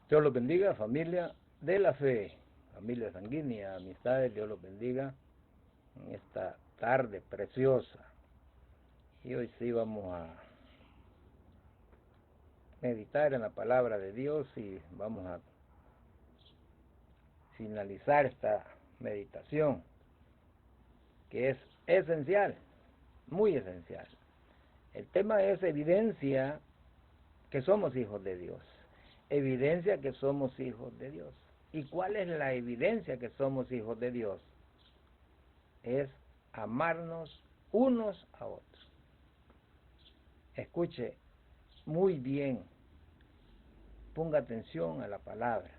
Dios los bendiga, familia de la fe, familia sanguínea, amistades, Dios los bendiga en esta tarde preciosa. Y hoy sí vamos a meditar en la palabra de Dios y vamos a finalizar esta meditación, que es esencial, muy esencial. El tema es evidencia que somos hijos de Dios. Evidencia que somos hijos de Dios. ¿Y cuál es la evidencia que somos hijos de Dios? Es amarnos unos a otros. Escuche muy bien, ponga atención a la palabra,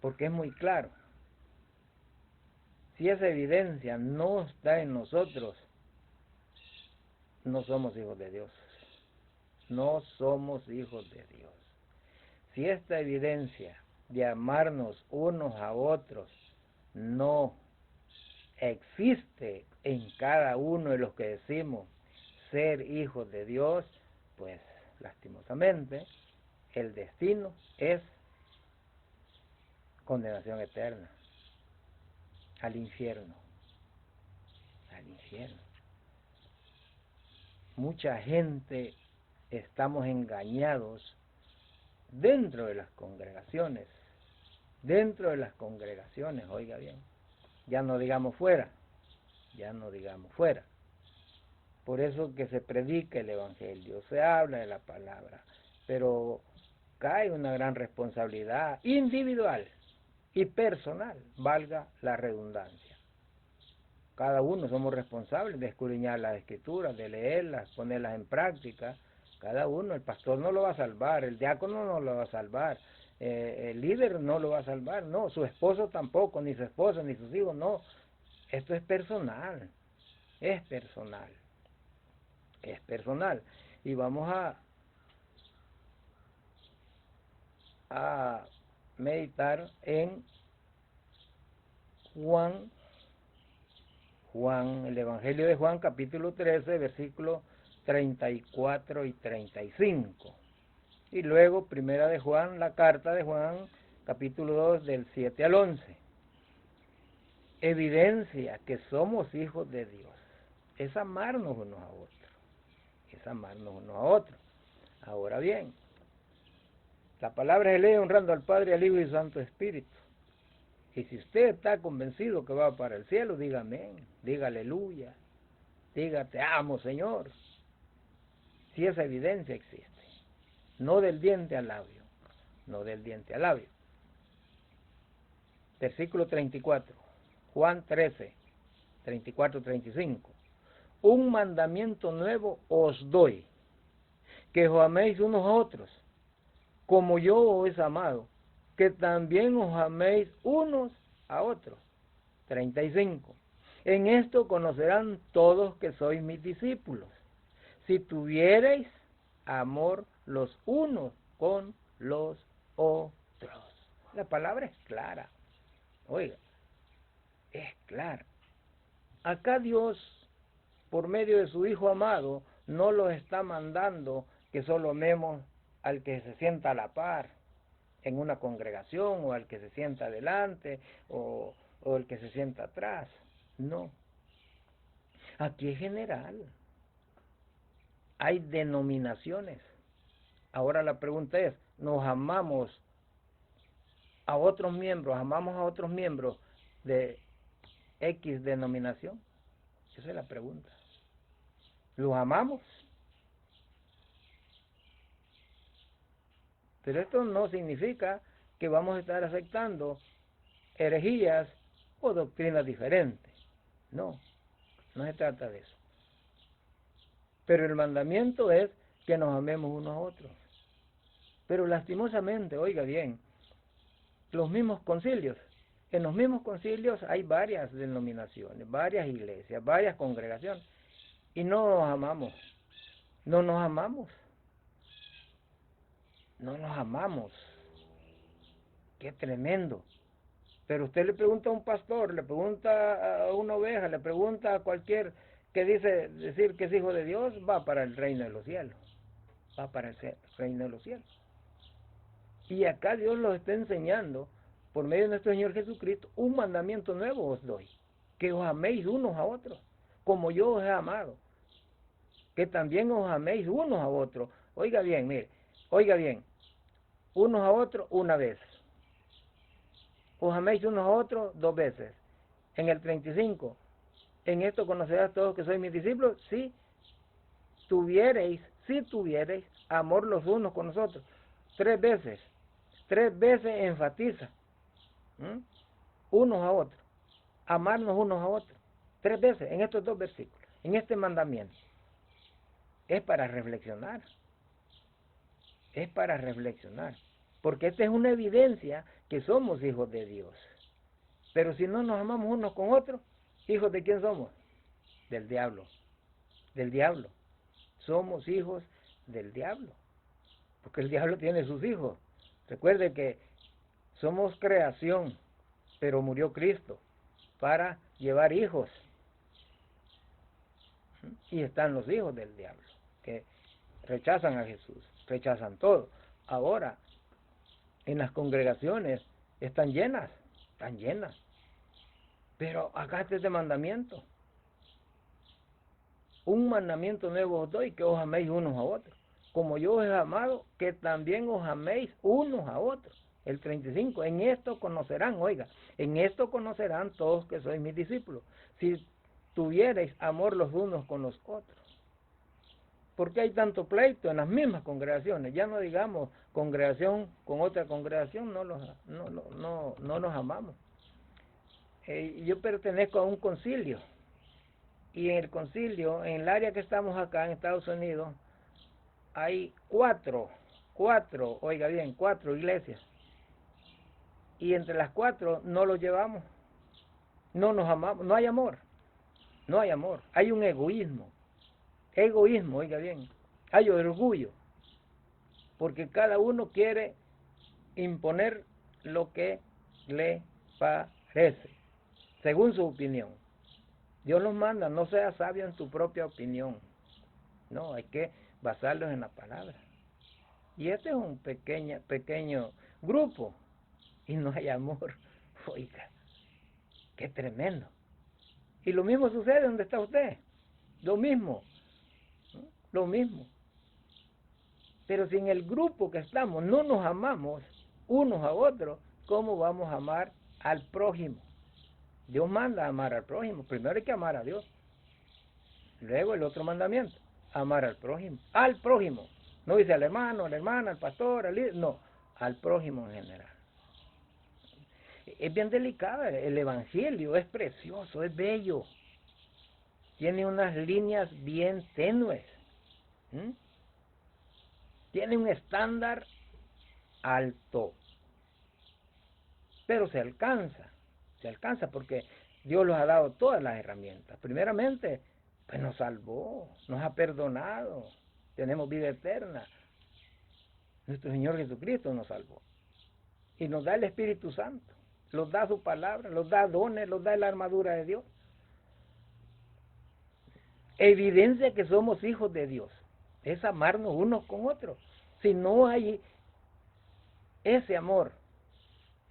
porque es muy claro. Si esa evidencia no está en nosotros, no somos hijos de Dios. No somos hijos de Dios. Si esta evidencia de amarnos unos a otros no existe en cada uno de los que decimos ser hijos de Dios, pues lastimosamente el destino es condenación eterna, al infierno, al infierno. Mucha gente estamos engañados dentro de las congregaciones, oiga bien, ya no digamos fuera, Por eso que se predica el Evangelio, se habla de la palabra, pero cae una gran responsabilidad individual y personal, valga la redundancia. Cada uno somos responsables de escudriñar las escrituras, de leerlas, ponerlas en práctica. Cada uno, el pastor no lo va a salvar, el diácono no lo va a salvar, el líder no lo va a salvar, no, su esposo tampoco, ni su esposa, ni sus hijos, no. Esto es personal, es personal, es personal. Y vamos a meditar en el Evangelio de Juan, capítulo 13, versículos 34 y 35. Y luego, primera de Juan, la carta de Juan, capítulo 2, del 7 al 11. Evidencia que somos hijos de Dios es amarnos unos a otros. Ahora bien, la palabra se lee honrando al Padre, al Hijo y al Santo Espíritu. Y si usted está convencido que va para el cielo, diga amén, diga aleluya, diga te amo, Señor. Si esa evidencia existe, no del diente al labio, Versículo 34, Juan 13, 34, 35. Un mandamiento nuevo os doy, que os améis unos a otros, como yo os he amado, que también os améis unos a otros. 35. En esto conocerán todos que sois mis discípulos, si tuviereis amor los unos con los otros. La palabra es clara, oiga, es clara. Acá Dios, por medio de su Hijo amado, no los está mandando que solo amemos al que se sienta a la par en una congregación, o al que se sienta adelante, o el que se sienta atrás. No. Aquí es general. Hay denominaciones. Ahora la pregunta es, ¿nos amamos a otros miembros de X denominación? Esa es la pregunta. ¿Los amamos? Pero esto no significa que vamos a estar aceptando herejías o doctrinas diferentes. No, no se trata de eso. Pero el mandamiento es que nos amemos unos a otros. Pero lastimosamente, oiga bien, en los mismos concilios hay varias denominaciones, varias iglesias, varias congregaciones, y no nos amamos. Qué tremendo. Pero usted le pregunta a un pastor, le pregunta a una oveja, le pregunta a cualquier que decir que es hijo de Dios, va para el reino de los cielos. Y acá Dios los está enseñando, por medio de nuestro Señor Jesucristo, un mandamiento nuevo os doy, que os améis unos a otros, como yo os he amado, que también os améis unos a otros. Oiga bien, mire, oiga bien, unos a otros una vez, os améis unos a otros 2 veces. En el 35, en esto conocerás todos que sois mis discípulos, si tuviereis amor los unos con los otros. 3 veces enfatiza, unos a otros, amarnos unos a otros. 3 veces en estos 2 versículos, en este mandamiento. Es para reflexionar, porque esta es una evidencia que somos hijos de Dios. Pero si no nos amamos unos con otros, ¿hijos de quién somos? Del diablo, somos hijos del diablo, porque el diablo tiene sus hijos. Recuerde que somos creación, pero murió Cristo para llevar hijos. Y están los hijos del diablo, que rechazan a Jesús, rechazan todo. Ahora, en las congregaciones están llenas. Pero acá está este mandamiento. Un mandamiento nuevo os doy, que os améis unos a otros. Como yo os he amado, que también os améis unos a otros. El 35, en esto conocerán, oiga, en esto conocerán todos que sois mis discípulos, si tuvierais amor los unos con los otros. ¿Por qué hay tanto pleito en las mismas congregaciones? Ya no digamos congregación con otra congregación, no nos amamos. Yo pertenezco a un concilio, y en el concilio, en el área que estamos acá en Estados Unidos, hay cuatro, oiga bien, 4 iglesias. Y entre las 4 no los llevamos, no nos amamos, no hay amor, hay un egoísmo, oiga bien, hay orgullo, porque cada uno quiere imponer lo que le parece, según su opinión. Dios nos manda, no seas sabio en tu propia opinión. No, hay que basarlos en la palabra. Y este es un pequeño grupo, y no hay amor. Oiga, qué tremendo. Y lo mismo sucede donde está usted. Lo mismo. Pero si en el grupo que estamos no nos amamos unos a otros, ¿cómo vamos a amar al prójimo? Dios manda a amar al prójimo. Primero hay que amar a Dios. Luego el otro mandamiento, amar al prójimo. Al prójimo. No dice al hermano, a la hermana, al pastor, al líder. No, al prójimo en general. Es bien delicado. El evangelio es precioso, es bello. Tiene unas líneas bien tenues. Tiene un estándar alto. Pero se alcanza porque Dios nos ha dado todas las herramientas. Primeramente, pues nos salvó, nos ha perdonado, tenemos vida eterna. Nuestro Señor Jesucristo nos salvó. Y nos da el Espíritu Santo, nos da su palabra, nos da dones, nos da la armadura de Dios. Evidencia que somos hijos de Dios es amarnos unos con otros. Si no hay ese amor,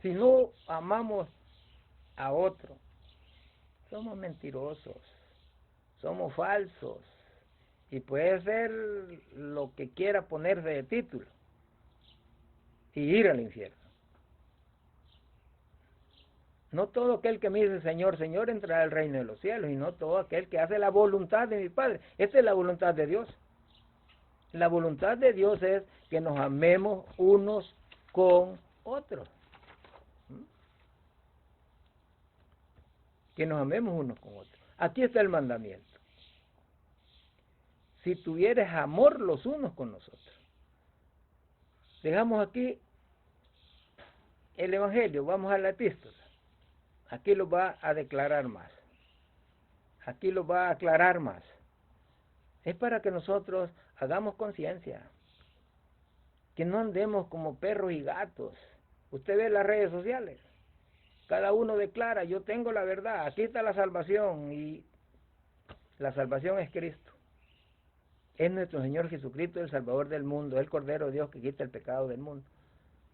si no amamos a otro, somos mentirosos, somos falsos, y puede ser lo que quiera ponerse de título y ir al infierno. No todo aquel que me dice Señor, Señor entrará al reino de los cielos, y no todo aquel que hace la voluntad de mi Padre. Esta es la voluntad de Dios. La voluntad de Dios es que nos amemos unos con otros. Que nos amemos unos con otros. Aquí está el mandamiento. Si tuvieres amor los unos con nosotros. Dejamos aquí el Evangelio, vamos a la epístola. Aquí lo va a declarar más. Aquí lo va a aclarar más. Es para que nosotros hagamos conciencia. Que no andemos como perros y gatos. Usted ve las redes sociales. Cada uno declara, yo tengo la verdad, aquí está la salvación, y la salvación es Cristo. Es nuestro Señor Jesucristo, el Salvador del mundo, el Cordero de Dios que quita el pecado del mundo.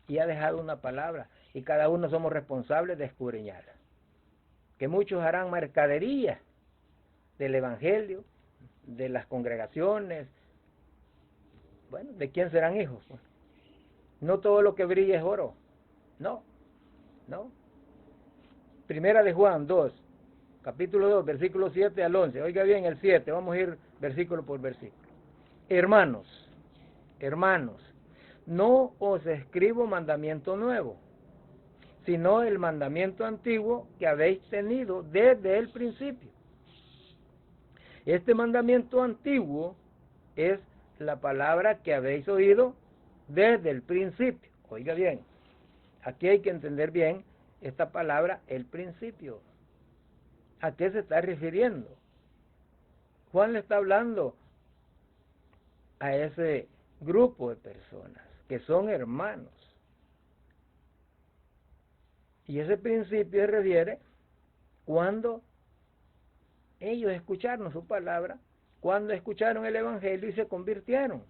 y ha dejado una palabra, y cada uno somos responsables de escudriñarla. Que muchos harán mercadería del Evangelio, de las congregaciones. Bueno, ¿de quién serán hijos? No todo lo que brilla es oro. No, no. Primera de Juan 2, capítulo 2, versículo 7 al 11. Oiga bien el 7, vamos a ir versículo por versículo. Hermanos, no os escribo mandamiento nuevo, sino el mandamiento antiguo que habéis tenido desde el principio. Este mandamiento antiguo es la palabra que habéis oído desde el principio. Oiga bien, aquí hay que entender bien esta palabra, el principio. ¿A qué se está refiriendo? Juan le está hablando a ese grupo de personas que son hermanos. Y ese principio se refiere cuando ellos escucharon su palabra, cuando escucharon el Evangelio y se convirtieron.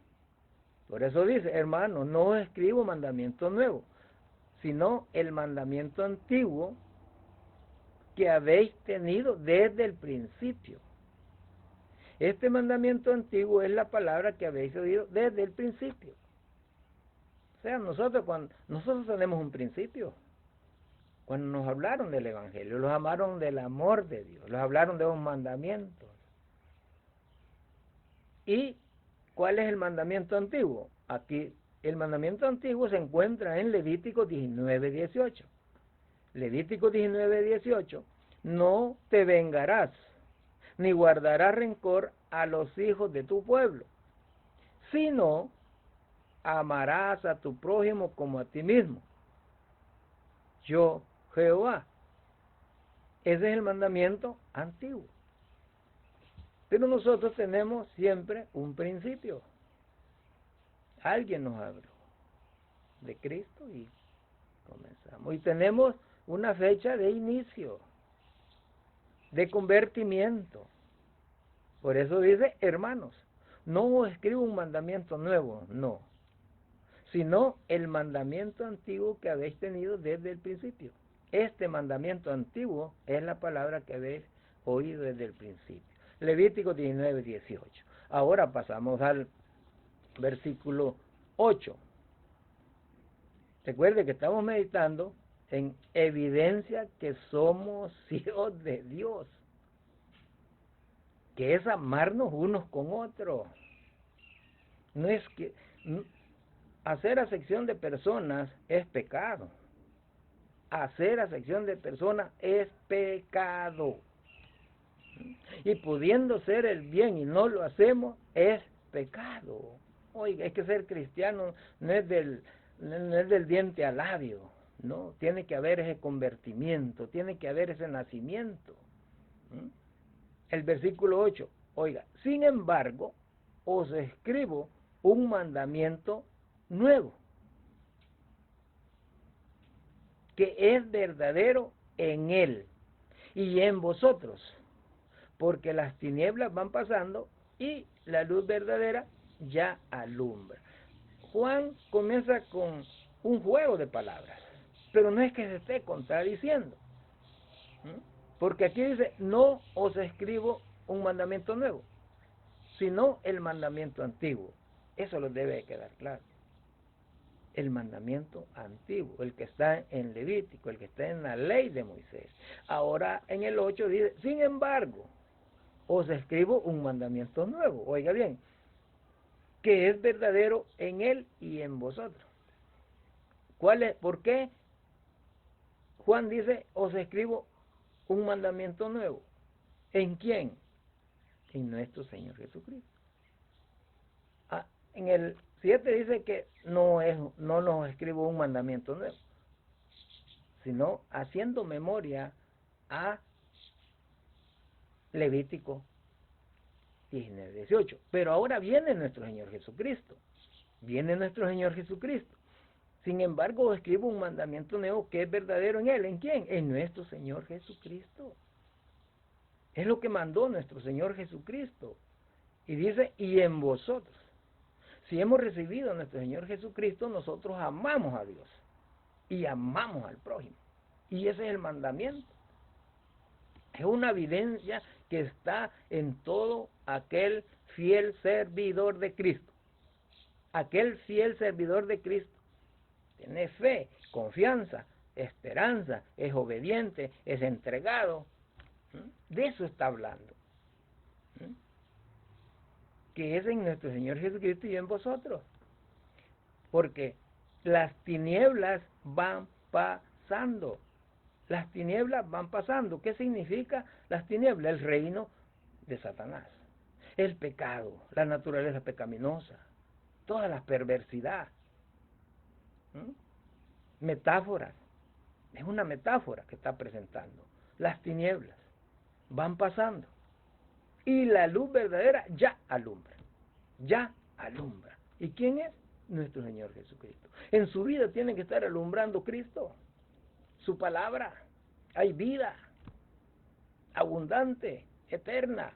Por eso dice, hermanos, no os escribo mandamiento nuevo, sino el mandamiento antiguo que habéis tenido desde el principio. Este mandamiento antiguo es la palabra que habéis oído desde el principio. O sea, nosotros tenemos un principio. Cuando nos hablaron del Evangelio, los hablaron del amor de Dios, los hablaron de un mandamiento. ¿Y cuál es el mandamiento antiguo? Aquí, el mandamiento antiguo se encuentra en Levítico 19:18. Levítico 19:18, no te vengarás, ni guardarás rencor a los hijos de tu pueblo, sino amarás a tu prójimo como a ti mismo. Yo, Jehová. Ese es el mandamiento antiguo. Pero nosotros tenemos siempre un principio. Alguien nos habló de Cristo y comenzamos. Y tenemos una fecha de inicio, de convertimiento. Por eso dice, hermanos, no os escribo un mandamiento nuevo, no, sino el mandamiento antiguo que habéis tenido desde el principio. Este mandamiento antiguo es la palabra que habéis oído desde el principio. Levítico 19:18. Ahora pasamos al versículo 8. Recuerde que estamos meditando en evidencia que somos hijos de Dios, que es amarnos unos con otros. No es que hacer acepción de personas es pecado. Hacer acepción de personas es pecado. Y pudiendo ser el bien y no lo hacemos, es pecado. Oiga, es que ser cristiano no es del diente al labio, no, tiene que haber ese convertimiento, tiene que haber ese nacimiento. El versículo 8, oiga, sin embargo, os escribo un mandamiento nuevo, que es verdadero en él y en vosotros, porque las tinieblas van pasando y la luz verdadera ya alumbra. Juan comienza con un juego de palabras, pero no es que se esté contradiciendo, porque aquí dice, no os escribo un mandamiento nuevo, sino el mandamiento antiguo. Eso lo debe quedar claro. El mandamiento antiguo, el que está en Levítico, el que está en la ley de Moisés. Ahora en el 8 dice, sin embargo, os escribo un mandamiento nuevo. Oiga bien, que es verdadero en él y en vosotros. ¿Cuál es? ¿Por qué Juan dice, os escribo un mandamiento nuevo? ¿En quién? En nuestro Señor Jesucristo. En el 7 dice que no nos escribo un mandamiento nuevo, sino haciendo memoria a Levítico 19:18. Pero ahora viene nuestro Señor Jesucristo. Viene nuestro Señor Jesucristo. Sin embargo, os escribo un mandamiento nuevo que es verdadero en Él. ¿En quién? En nuestro Señor Jesucristo. Es lo que mandó nuestro Señor Jesucristo. Y dice, y en vosotros. Si hemos recibido a nuestro Señor Jesucristo, nosotros amamos a Dios. y amamos al prójimo. Y ese es el mandamiento. Es una evidencia que está en todo aquel fiel servidor de Cristo. Aquel fiel servidor de Cristo tiene fe, confianza, esperanza, es obediente, es entregado. De eso está hablando. Que es en nuestro Señor Jesucristo y en vosotros. Porque las tinieblas van pasando. Las tinieblas van pasando. ¿Qué significa las tinieblas? El reino de Satanás. El pecado, la naturaleza pecaminosa, toda la perversidad. Metáforas. Es una metáfora que está presentando. Las tinieblas van pasando. Y la luz verdadera ya alumbra. Ya alumbra. ¿Y quién es? Nuestro Señor Jesucristo. En su vida tiene que estar alumbrando Cristo. Su palabra. Hay vida abundante, eterna.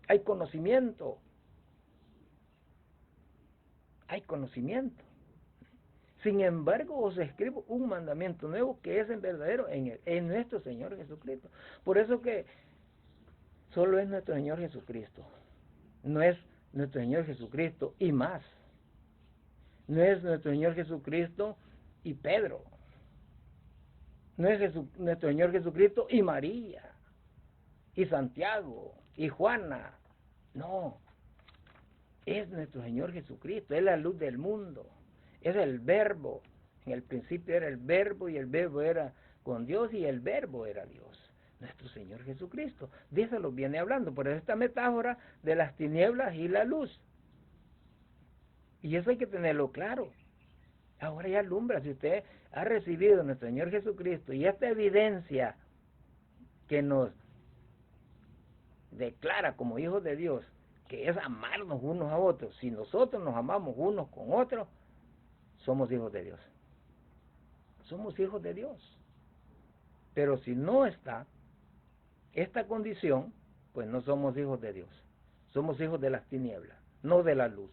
Hay conocimiento. Hay conocimiento. Sin embargo, os escribo un mandamiento nuevo que es en verdadero en nuestro Señor Jesucristo. Por eso que solo es nuestro Señor Jesucristo. No es nuestro Señor Jesucristo y más. No es nuestro Señor Jesucristo y Pedro. No es nuestro Señor Jesucristo y María, y Santiago, y Juana. No. Es nuestro Señor Jesucristo. Es la luz del mundo. Es el verbo. En el principio era el verbo y el verbo era con Dios y el verbo era Dios. Nuestro Señor Jesucristo. De eso lo viene hablando. Por eso esta metáfora de las tinieblas y la luz. Y eso hay que tenerlo claro. Ahora ya alumbra. Si usted ha recibido a nuestro Señor Jesucristo y esta evidencia que nos declara como hijos de Dios, que es amarnos unos a otros. Si nosotros nos amamos unos con otros, somos hijos de Dios. Somos hijos de Dios. Pero si no está esta condición, pues no somos hijos de Dios. Somos hijos de las tinieblas, no de la luz.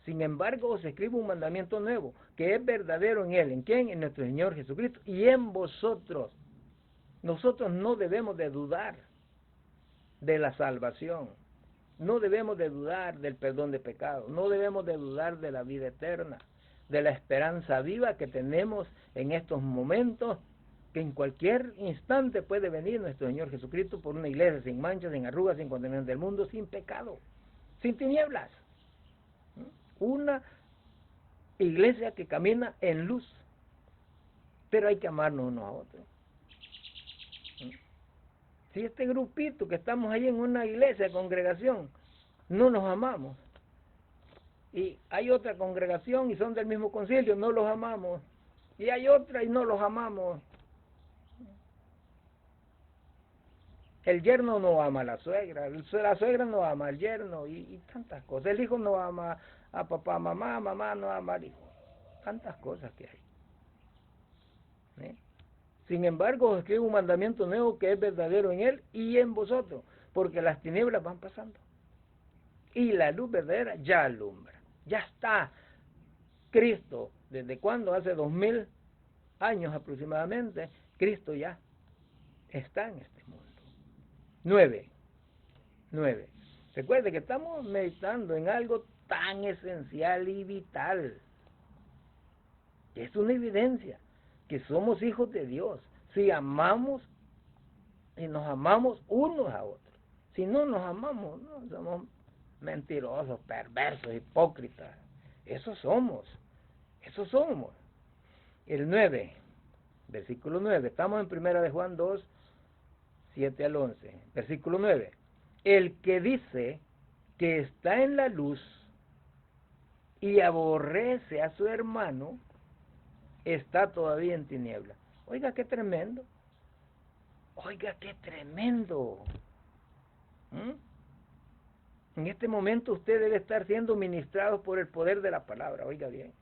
Sin embargo, os escribo un mandamiento nuevo, que es verdadero en Él. ¿En quién? En nuestro Señor Jesucristo. Y en vosotros. Nosotros no debemos de dudar de la salvación. No debemos de dudar del perdón de pecados. No debemos de dudar de la vida eterna, de la esperanza viva que tenemos en estos momentos, que en cualquier instante puede venir nuestro Señor Jesucristo por una iglesia sin manchas, sin arrugas, sin condenación del mundo, sin pecado, sin tinieblas. Una iglesia que camina en luz, pero hay que amarnos unos a otros. Si este grupito que estamos ahí en una iglesia, congregación, no nos amamos, y hay otra congregación y son del mismo concilio, no los amamos, y hay otra y no los amamos. El yerno no ama a la suegra no ama al yerno, y tantas cosas. El hijo no ama a papá, mamá no ama al hijo. Tantas cosas que hay. ¿Sí? Sin embargo, os escribo un mandamiento nuevo que es verdadero en Él y en vosotros, porque las tinieblas van pasando. Y la luz verdadera ya alumbra. Ya está Cristo. ¿Desde cuándo? Hace 2000 años aproximadamente, Cristo ya está en este mundo. 9. Recuerde que estamos meditando en algo tan esencial y vital. Es una evidencia que somos hijos de Dios. Si amamos y nos amamos unos a otros. Si no nos amamos, no, somos mentirosos, perversos, hipócritas. Eso somos. El 9, versículo 9. Estamos en 1 de Juan 2, 7 al 11. Versículo 9. El que dice que está en la luz y aborrece a su hermano, está todavía en tinieblas. Oiga, qué tremendo. Oiga, qué tremendo. En este momento usted debe estar siendo ministrado por el poder de la palabra. Oiga bien.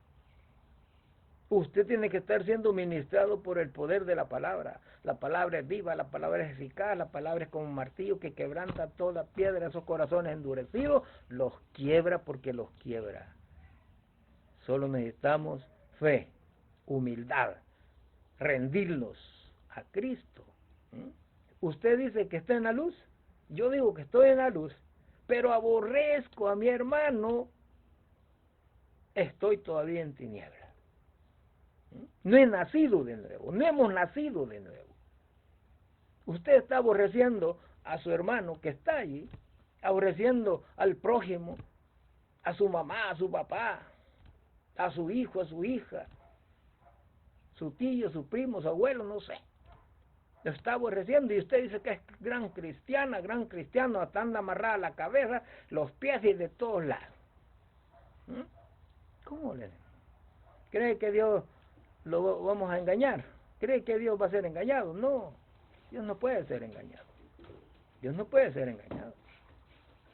Usted tiene que estar siendo ministrado por el poder de la palabra. La palabra es viva, la palabra es eficaz, la palabra es como un martillo que quebranta toda piedra. Esos corazones endurecidos los quiebra porque los quiebra. Solo necesitamos fe, humildad, rendirnos a Cristo. Usted dice que está en la luz, yo digo que estoy en la luz, pero aborrezco a mi hermano, estoy todavía en tinieblas. No he nacido de nuevo, no hemos nacido de nuevo. Usted está aborreciendo a su hermano que está allí, aborreciendo al prójimo, a su mamá, a su papá, a su hijo, a su hija, su tío, su primo, su abuelo, no sé. Lo está aborreciendo y usted dice que es gran cristiano, hasta anda amarrada la cabeza, los pies y de todos lados. ¿Cómo le? ¿Cree que Dios lo vamos a engañar? ¿Cree que Dios va a ser engañado? No, Dios no puede ser engañado. Dios no puede ser engañado.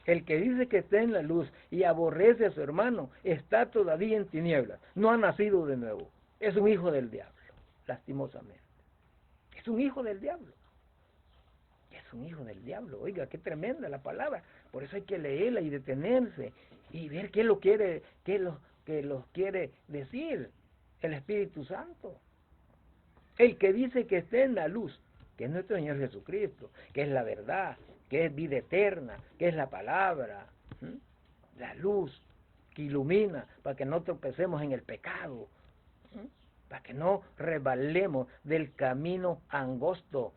El que dice que está en la luz y aborrece a su hermano está todavía en tinieblas. No ha nacido de nuevo. Es un hijo del diablo, lastimosamente. Es un hijo del diablo. Es un hijo del diablo. Oiga, qué tremenda la palabra. Por eso hay que leerla y detenerse y ver qué lo quiere decir el Espíritu Santo. El que dice que esté en la luz, que es nuestro Señor Jesucristo, que es la verdad, que es vida eterna, que es la palabra, la luz que ilumina para que no tropecemos en el pecado, para que no resbalemos del camino angosto,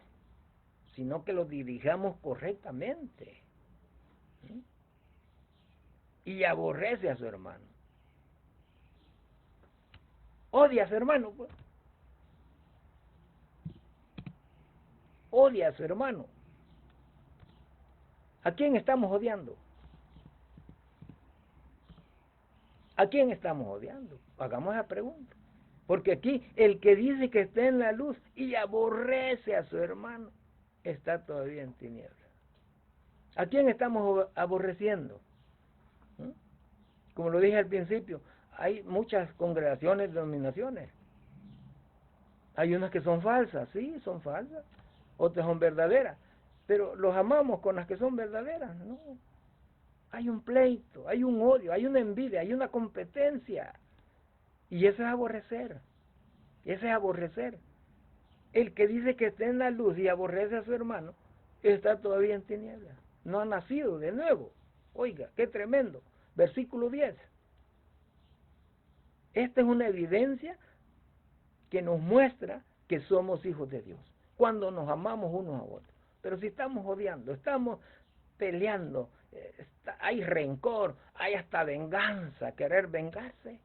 sino que lo dirijamos correctamente. Y aborrece a su hermano. Odia a su hermano, pues. Odia a su hermano. ¿A quién estamos odiando? ¿A quién estamos odiando? Hagamos la pregunta. Porque aquí el que dice que está en la luz y aborrece a su hermano, está todavía en tinieblas. ¿A quién estamos aborreciendo? Como lo dije al principio, hay muchas congregaciones, denominaciones. Hay unas que son falsas, sí, son falsas. Otras son verdaderas. Pero los amamos con las que son verdaderas, no. Hay un pleito, hay un odio, hay una envidia, hay una competencia. Y eso es aborrecer. Eso es aborrecer. El que dice que está en la luz y aborrece a su hermano, está todavía en tinieblas. No ha nacido de nuevo. Oiga, qué tremendo. Versículo 10. Esta es una evidencia que nos muestra que somos hijos de Dios, cuando nos amamos unos a otros. Pero si estamos odiando, estamos peleando, hay rencor, hay hasta venganza, querer vengarse,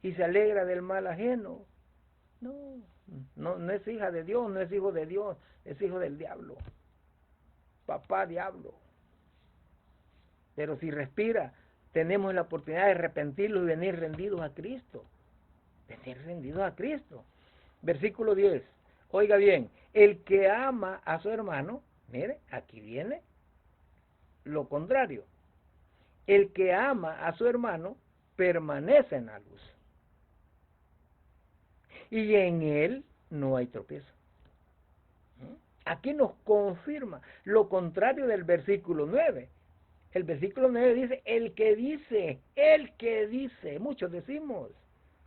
y se alegra del mal ajeno, no es hija de Dios, no es hijo de Dios, es hijo del diablo, papá diablo. Pero si respira, tenemos la oportunidad de arrepentirlo y venir rendidos a Cristo. Venir rendidos a Cristo. Versículo 10. Oiga bien, el que ama a su hermano, mire, aquí viene lo contrario. El que ama a su hermano permanece en la luz. Y en él no hay tropiezo. Aquí nos confirma lo contrario del versículo 9. El versículo 9 dice, el que dice, muchos decimos,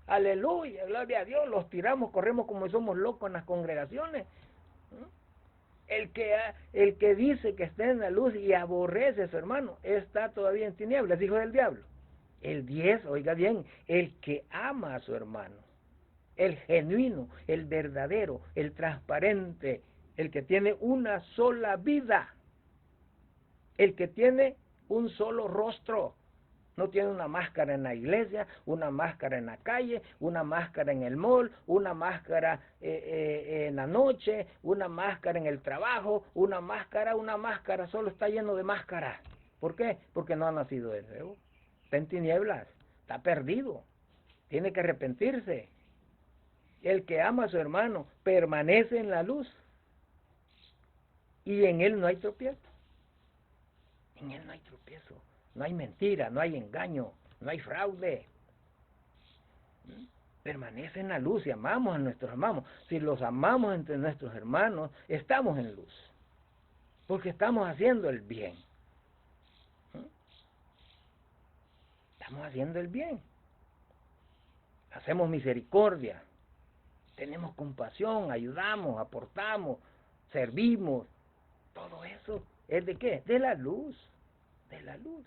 aleluya, gloria a Dios, los tiramos, corremos como somos locos en las congregaciones. El que dice que está en la luz y aborrece a su hermano, está todavía en tinieblas, hijo del diablo. El 10, oiga bien, el que ama a su hermano, el genuino, el verdadero, el transparente, el que tiene una sola vida, el que tiene un solo rostro, no tiene una máscara en la iglesia, una máscara en la calle, una máscara en el mall, una máscara en la noche, una máscara en el trabajo, una máscara, solo está lleno de máscaras. ¿Por qué? Porque no ha nacido de nuevo, está en tinieblas, está perdido, tiene que arrepentirse. El que ama a su hermano permanece en la luz y en él no hay tropiezo. En él no hay tropiezo, no hay mentira, no hay engaño, no hay fraude. Permanece en la luz y amamos a nuestros hermanos. Si los amamos entre nuestros hermanos, estamos en luz, porque estamos haciendo el bien. Estamos haciendo el bien. Hacemos misericordia, tenemos compasión, ayudamos, aportamos, servimos. Todo eso es ¿de qué? De la luz, de la luz.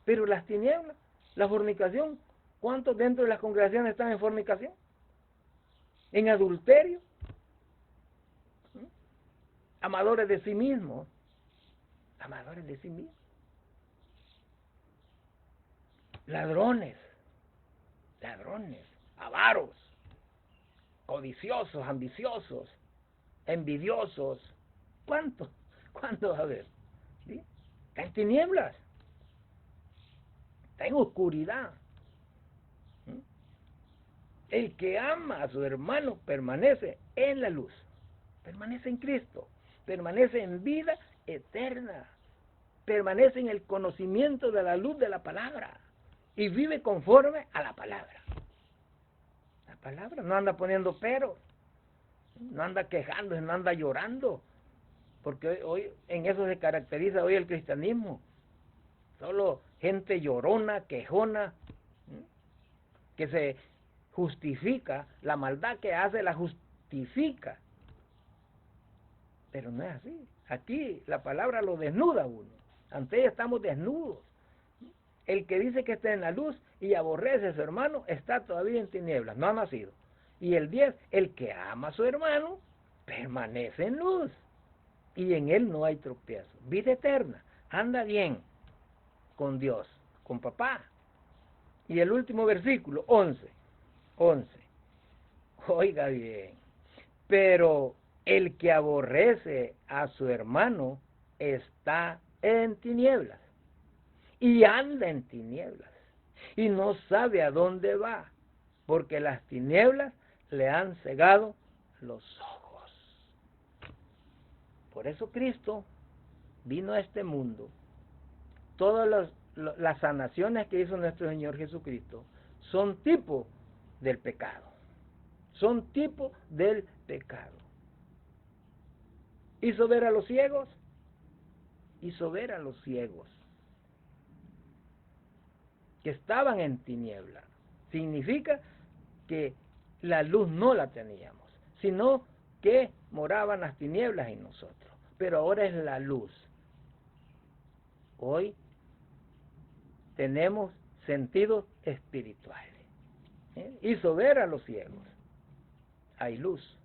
Pero las tinieblas, la fornicación, ¿cuántos dentro de las congregaciones están en fornicación? En adulterio, amadores de sí mismos, amadores de sí mismos, ladrones, avaros, codiciosos, ambiciosos, envidiosos. ¿Cuántos va a haber? ¿Sí? Está en tinieblas, está en oscuridad. El que ama a su hermano permanece en la luz, permanece en Cristo, permanece en vida eterna, permanece en el conocimiento de la luz de la palabra y vive conforme a la palabra. La palabra no anda poniendo peros, no anda quejándose, no anda llorando, porque hoy en eso se caracteriza hoy el cristianismo. Solo gente llorona, quejona, que se justifica, la maldad que hace la justifica. Pero no es así. Aquí la palabra lo desnuda a uno. Ante ella estamos desnudos. El que dice que está en la luz y aborrece a su hermano está todavía en tinieblas, no ha nacido. Y el 10, el que ama a su hermano permanece en luz y en él no hay tropiezo. Vida eterna, anda bien con Dios, con papá. Y el último versículo, 11. Oiga bien, pero el que aborrece a su hermano está en tinieblas y anda en tinieblas y no sabe a dónde va, porque las tinieblas le han cegado los ojos. Por eso Cristo vino a este mundo. Todas las sanaciones que hizo nuestro Señor Jesucristo son tipo del pecado. Son tipo del pecado. Hizo ver a los ciegos. Hizo ver a los ciegos que estaban en tiniebla. Significa que la luz no la teníamos, sino que moraban las tinieblas en nosotros. Pero ahora es la luz. Hoy tenemos sentidos espirituales. Hizo ver a los ciegos. Hay luz.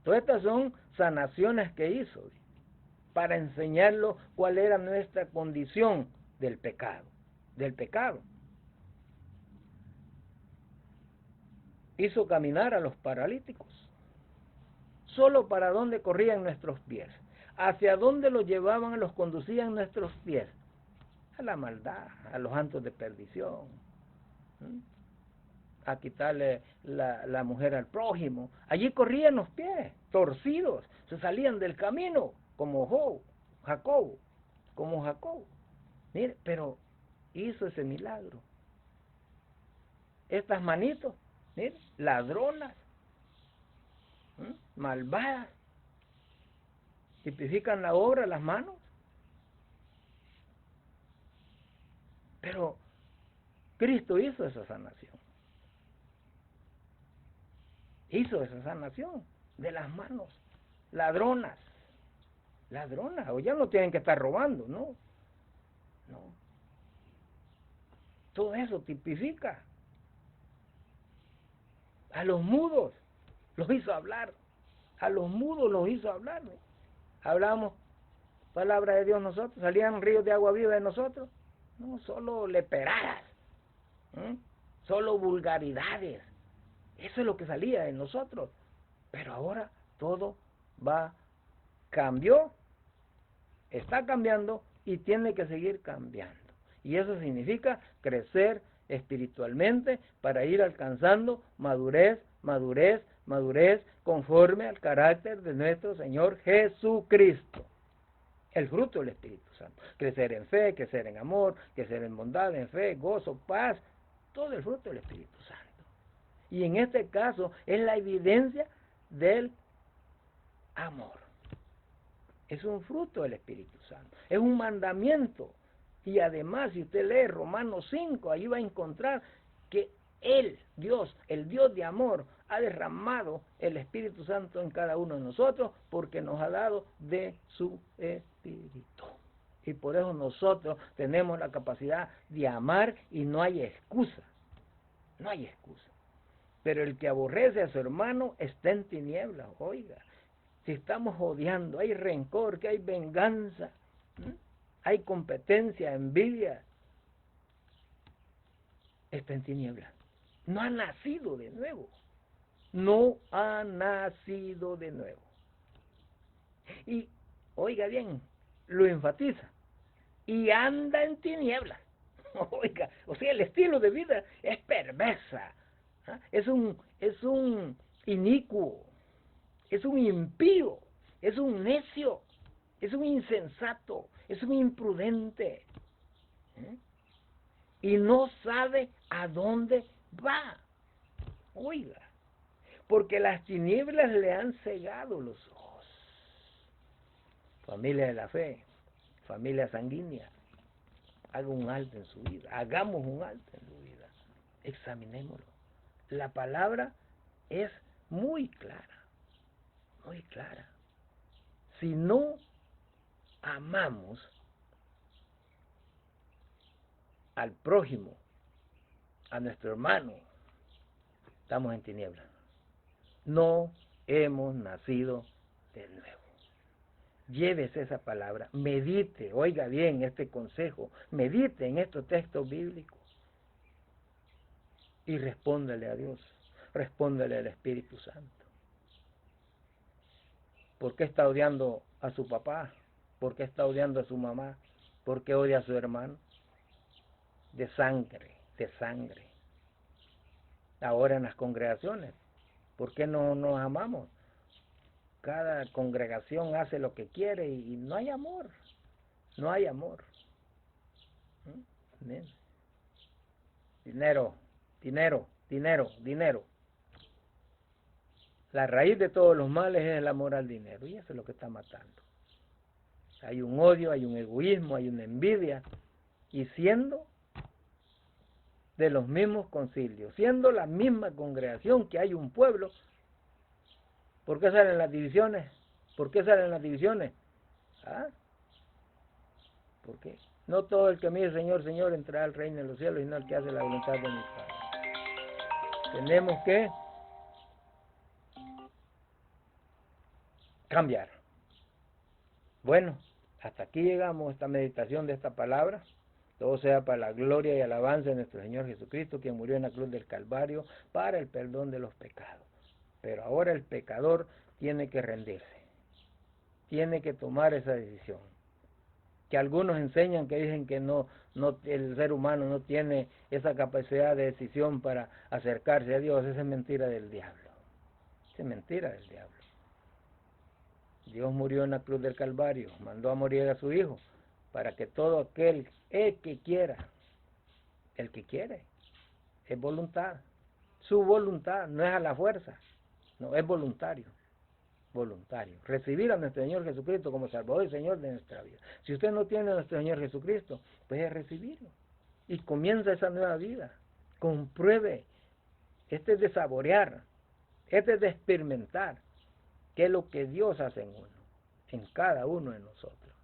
Todas estas son sanaciones que hizo para enseñarlo cuál era nuestra condición del pecado. Hizo caminar a los paralíticos. Solo para dónde corrían nuestros pies. Hacia dónde los llevaban, los conducían nuestros pies. A la maldad, a los actos de perdición. A quitarle la mujer al prójimo. Allí corrían los pies, torcidos, se salían del camino, como Jacob. Mire, pero hizo ese milagro. Estas manitos, mire, ladronas, malvadas, tipifican la obra, las manos. Pero Cristo hizo esa sanación. Hizo esa sanación de las manos. Ladronas, o ya no tienen que estar robando, no. Todo eso tipifica. A los mudos los hizo hablar. Hablamos palabra de Dios nosotros, salían ríos de agua viva de nosotros. No, solo leperadas, solo vulgaridades. Eso es lo que salía de nosotros. Pero ahora todo cambió, está cambiando y tiene que seguir cambiando. Y eso significa crecer espiritualmente para ir alcanzando madurez, conforme al carácter de nuestro Señor Jesucristo. El fruto del Espíritu Santo. Crecer en fe, crecer en amor, crecer en bondad, en fe, gozo, paz. Todo el fruto del Espíritu Santo. Y en este caso es la evidencia del amor. Es un fruto del Espíritu Santo. Es un mandamiento. Y además, si usted lee Romanos 5, ahí va a encontrar que Él, Dios, el Dios de amor, ha derramado el Espíritu Santo en cada uno de nosotros porque nos ha dado de su Espíritu. Y por eso nosotros tenemos la capacidad de amar y no hay excusa. No hay excusa. Pero el que aborrece a su hermano está en tinieblas, oiga. Si estamos odiando, hay rencor, que hay venganza, hay competencia, envidia, está en tinieblas. No ha nacido de nuevo. No ha nacido de nuevo. Y, oiga bien, lo enfatiza. Y anda en tinieblas. Oiga, o sea, el estilo de vida es perversa. Es un inicuo. Es un impío. Es un necio. Es un insensato. Es un imprudente. Y no sabe a dónde va. Oiga, porque las tinieblas le han cegado los ojos. Familia de la fe, familia sanguínea, haga un alto en su vida, hagamos un alto en su vida, examinémoslo. La palabra es muy clara, muy clara. Si no amamos al prójimo, a nuestro hermano, estamos en tinieblas. No hemos nacido de nuevo. Llévese esa palabra, medite, oiga bien este consejo, medite en estos textos bíblicos y respóndele a Dios, respóndele al Espíritu Santo. ¿Por qué está odiando a su papá? ¿Por qué está odiando a su mamá? ¿Por qué odia a su hermano? De sangre, de sangre. Ahora en las congregaciones, ¿por qué no nos amamos? Cada congregación hace lo que quiere y no hay amor. No hay amor. Dinero, dinero, dinero, dinero. La raíz de todos los males es el amor al dinero y eso es lo que está matando. Hay un odio, hay un egoísmo, hay una envidia y siendo de los mismos concilios, siendo la misma congregación que hay un pueblo, ¿por qué salen las divisiones? ¿Por qué salen las divisiones? ¿Ah? ¿Por qué? No todo el que me dice Señor, Señor entrará al reino de los cielos, sino el que hace la voluntad de mi Padre. Tenemos que cambiar. Bueno, hasta aquí llegamos a esta meditación de esta palabra. Todo sea para la gloria y alabanza de nuestro Señor Jesucristo, quien murió en la cruz del Calvario para el perdón de los pecados. Pero ahora el pecador tiene que rendirse, tiene que tomar esa decisión. Que algunos enseñan, que dicen que no, el ser humano no tiene esa capacidad de decisión para acercarse a Dios, esa es mentira del diablo. Esa es mentira del diablo. Dios murió en la cruz del Calvario, mandó a morir a su Hijo, para que todo aquel, el que quiera, el que quiere, es voluntad. Su voluntad no es a la fuerza, no, es voluntario. Voluntario. Recibir a nuestro Señor Jesucristo como Salvador y Señor de nuestra vida. Si usted no tiene a nuestro Señor Jesucristo, pues es recibirlo. Y comienza esa nueva vida. Compruebe. Este es de saborear. Este es de experimentar. ¿Qué es lo que Dios hace en uno? En cada uno de nosotros.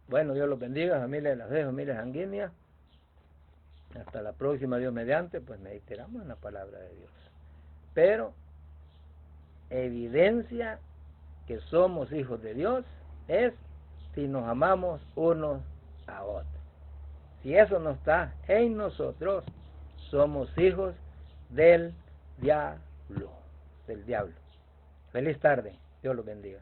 Bueno, Dios los bendiga, familia de la fe, familia sanguínea. Hasta la próxima, Dios mediante, pues meditaremos en la palabra de Dios. Pero evidencia que somos hijos de Dios es si nos amamos unos a otros. Si eso no está en nosotros, somos hijos del diablo. Feliz tarde, Dios los bendiga.